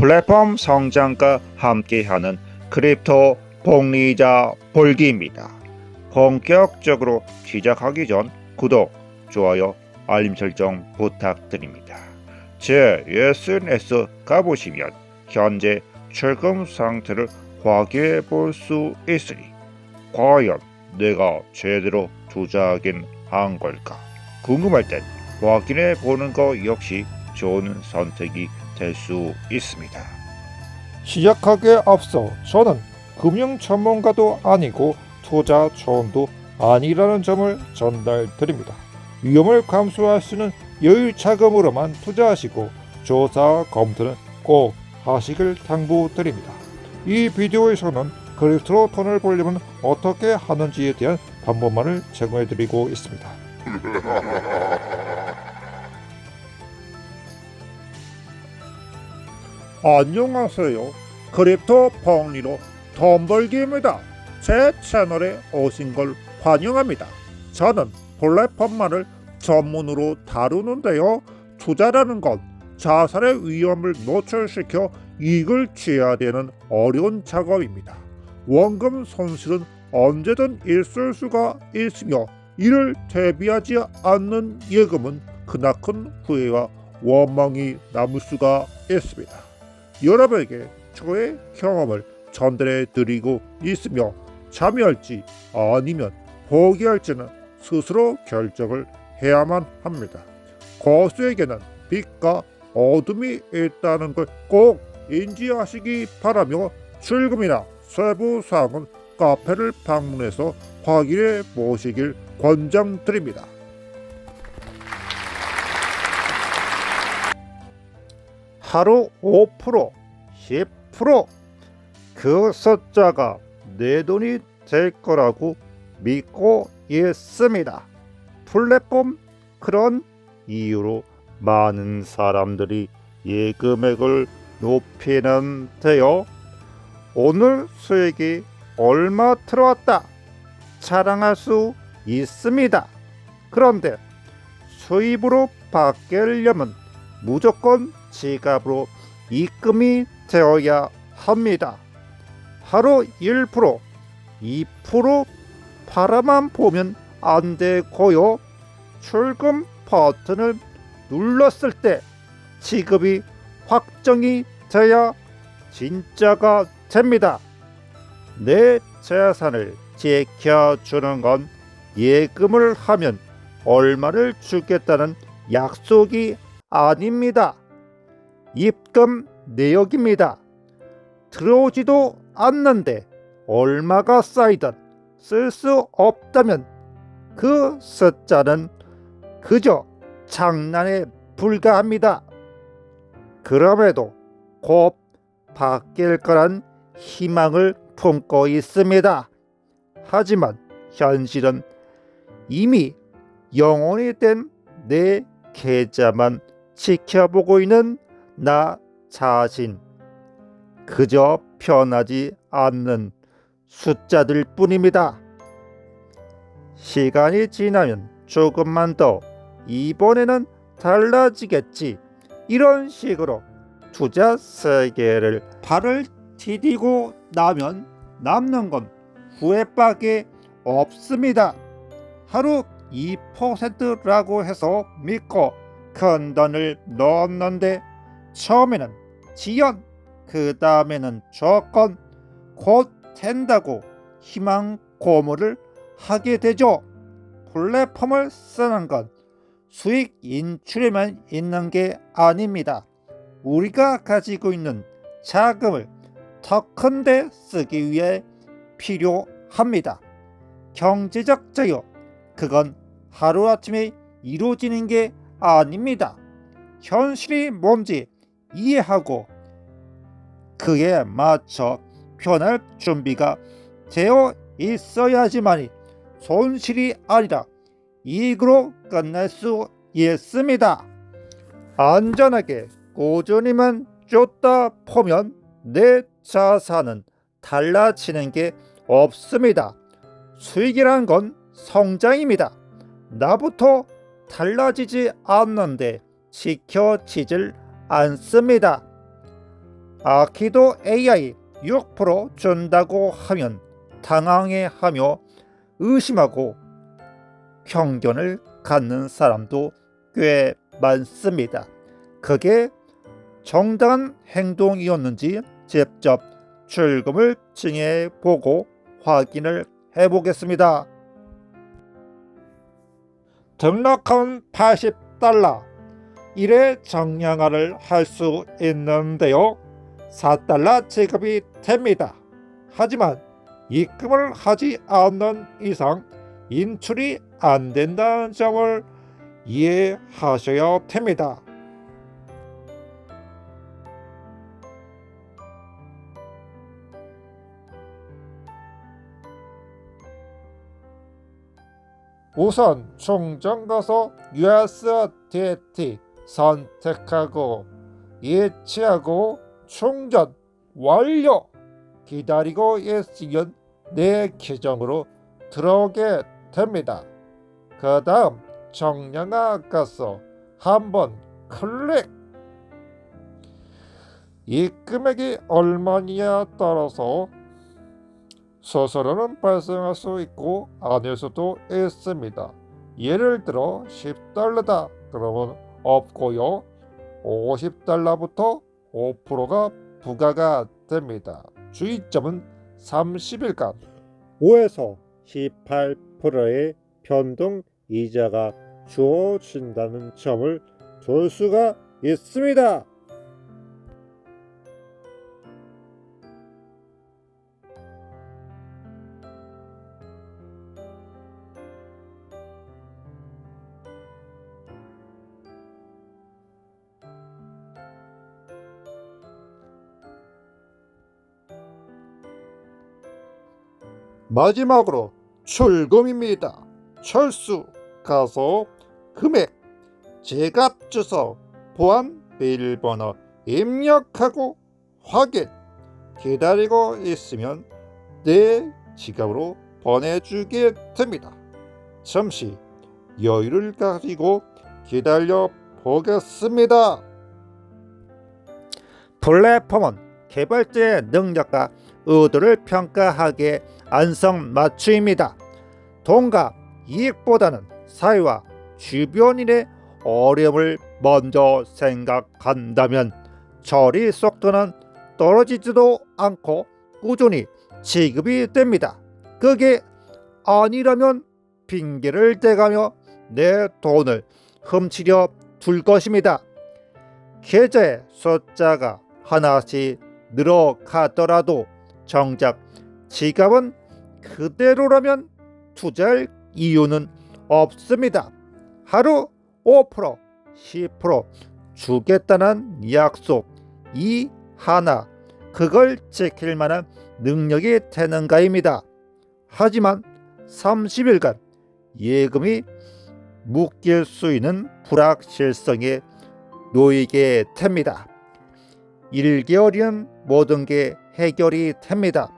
플랫폼 성장과 함께하는 크립토 복리자 벌기입니다. 본격적으로 시작하기 전 구독, 좋아요, 알림 설정 부탁드립니다. 제 SNS 가보시면 현재 출금 상태를 확인해 볼 수 있으니 과연 내가 제대로 투자하긴 한 걸까 궁금할 땐 확인해 보는 거 역시 좋은 선택이 될 수 있습니다. 시작하기에 앞서 저는 금융 전문가도 아니고 투자 조언도 아니라는 점을 전달드립니다. 위험을 감수할 수 있는 여유 자금으로만 투자하시고 조사 검토는 꼭 하시길 당부드립니다. 이 비디오에서는 크립토로 돈을 벌려면 어떻게 하는지에 대한 방법만을 제공해드리고 있습니다. 안녕하세요. 크립토 복리로 돈 벌기입니다. 제 채널에 오신 걸 환영합니다. 저는 플랫폼만을 전문으로 다루는데요. 투자라는 건 자산의 위험을 노출시켜 이익을 취해야 되는 어려운 작업입니다. 원금 손실은 언제든 있을 수가 있으며 이를 대비하지 않는 예금은 크나큰 후회와 원망이 남을 수가 있습니다. 여러분에게 저의 경험을 전달해 드리고 있으며 참여할지 아니면 포기할지는 스스로 결정을 해야만 합니다. 고수에게는 빛과 어둠이 있다는 걸 꼭 인지하시기 바라며 출금이나 세부 사항은 카페를 방문해서 확인해 보시길 권장드립니다. 하루 5%, 10%, 그 숫자가 내 돈이 될 거라고 믿고 있습니다. 플랫폼 그런 이유로 많은 사람들이 예금액을 높이는데요. 오늘 수익이 얼마 들어왔다 자랑할 수 있습니다. 그런데 수입으로 바뀌려면 무조건 지갑으로 입금이 되어야 합니다. 하루 1%, 2% 바라만 보면 안 되고요. 출금 버튼을 눌렀을 때 지급이 확정이 돼야 진짜가 됩니다. 내 재산을 지켜주는 건 예금을 하면 얼마를 주겠다는 약속이 아닙니다. 입금 내역입니다. 들어오지도 않는데 얼마가 쌓이든 쓸 수 없다면 그 숫자는 그저 장난에 불과합니다. 그럼에도 곧 바뀔 거란 희망을 품고 있습니다. 하지만 현실은 이미 영원히 된 내 계좌만 지켜보고 있는 나 자신, 그저 변하지 않는 숫자들 뿐입니다. 시간이 지나면 조금만 더 이번에는 달라지겠지, 이런 식으로 투자 세계를 발을 디디고 나면 남는 건 후회밖에 없습니다. 하루 2%라고 해서 믿고 큰 돈을 넣었는데 처음에는 지연, 그 다음에는 조건, 곧 된다고 희망 고문을 하게 되죠. 플랫폼을 쓰는 건 수익 인출에만 있는 게 아닙니다. 우리가 가지고 있는 자금을 더 큰 데 쓰기 위해 필요합니다. 경제적 자유, 그건 하루아침에 이루어지는 게 아닙니다. 현실이 뭔지 이해하고 그에 맞춰 변할 준비가 되어 있어야지만이 손실이 아니라 이익으로 끝낼 수 있습니다. 안전하게 꾸준히만 쫓다 보면 내 자산은 달라지는 게 없습니다. 수익이란 건 성장입니다. 나부터 달라지지 않는데 지켜지질 않습니다. 아키도 AI 6% 준다고 하면 당황해하며 의심하고 편견을 갖는 사람도 꽤 많습니다. 그게 정당한 행동이었는지 직접 출금을 증해보고 확인을 해보겠습니다. 등록한 $80 1회 정량화를 할 수 있는데요. $4 지급이 됩니다. 하지만 입금을 하지 않는 이상 인출이 안 된다는 점을 이해하셔야 됩니다. 우선 충전 가서 USDT 선택하고 예치하고 충전 완료. 기다리고 있으면 내 계정으로 들어오게 됩니다. 그 다음 정량화 가서 한번 클릭. 이 금액이 얼마냐에 따라서 수수료는 발생할 수 있고 아닐 수도 있습니다. 예를 들어 $10다 그러면 없고요. $50부터 5%가 부과가 됩니다. 주의점은 30일간 5에서 18%의 변동 이자가 주어진다는 점을 둘 수가 있습니다. 마지막으로 출금입니다. 철수 가서 금액, 지갑 주소, 보안 비밀번호 입력하고 확인. 기다리고 있으면 내 지갑으로 보내주게 됩니다. 잠시 여유를 가지고 기다려 보겠습니다. 플랫폼은 개발자의 능력과 의도를 평가하기에 안성맞춤입니다. 돈과 이익보다는 사회와 주변인의 어려움을 먼저 생각한다면 처리 속도는 떨어지지도 않고 꾸준히 지급이 됩니다. 그게 아니라면 핑계를 대가며 내 돈을 훔치려 둘 것입니다. 계좌의 숫자가 하나씩 늘어가더라도 정작 지갑은 그대로라면 투자할 이유는 없습니다. 하루 5%, 10% 주겠다는 약속 이 하나 그걸 지킬 만한 능력이 되는가입니다. 하지만 30일간 예금이 묶일 수 있는 불확실성에 놓이게 됩니다. 1개월이면 모든 게 해결이 됩니다.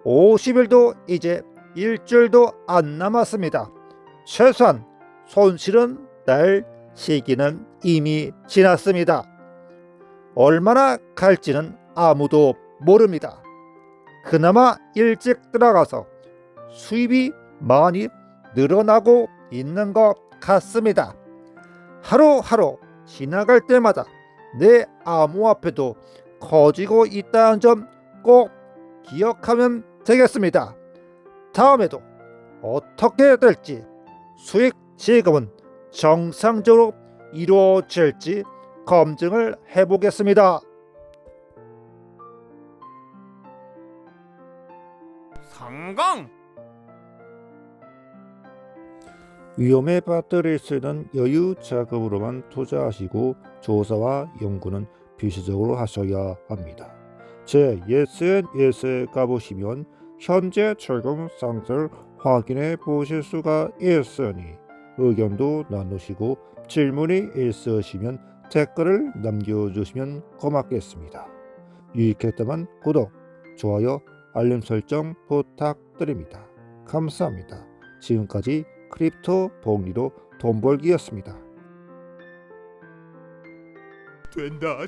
50일도 이제 일주일도 안 남았습니다. 최소한 손실은 날 시기는 이미 지났습니다. 얼마나 갈지는 아무도 모릅니다. 그나마 일찍 들어가서 수입이 많이 늘어나고 있는 것 같습니다. 하루하루 지나갈 때마다 내 암호화폐도 커지고 있다는 점 꼭 기억하면 되겠습니다. 다음에도 어떻게 될지 수익 지급은 정상적으로 이루어질지 검증을 해보겠습니다. 성공! 위험에 빠뜨릴 수 있는 여유 자금으로만 투자하시고 조사와 연구는 필수적으로 하셔야 합니다. 제 SNS에 가보시면 현재 출금 상태를 확인해 보실 수가 있으니 의견도 나누시고 질문이 있으시면 댓글을 남겨주시면 고맙겠습니다. 유익했다면 구독, 좋아요, 알림 설정 부탁드립니다. 감사합니다. 지금까지 크립토 복리로 돈 벌기였습니다. 된다.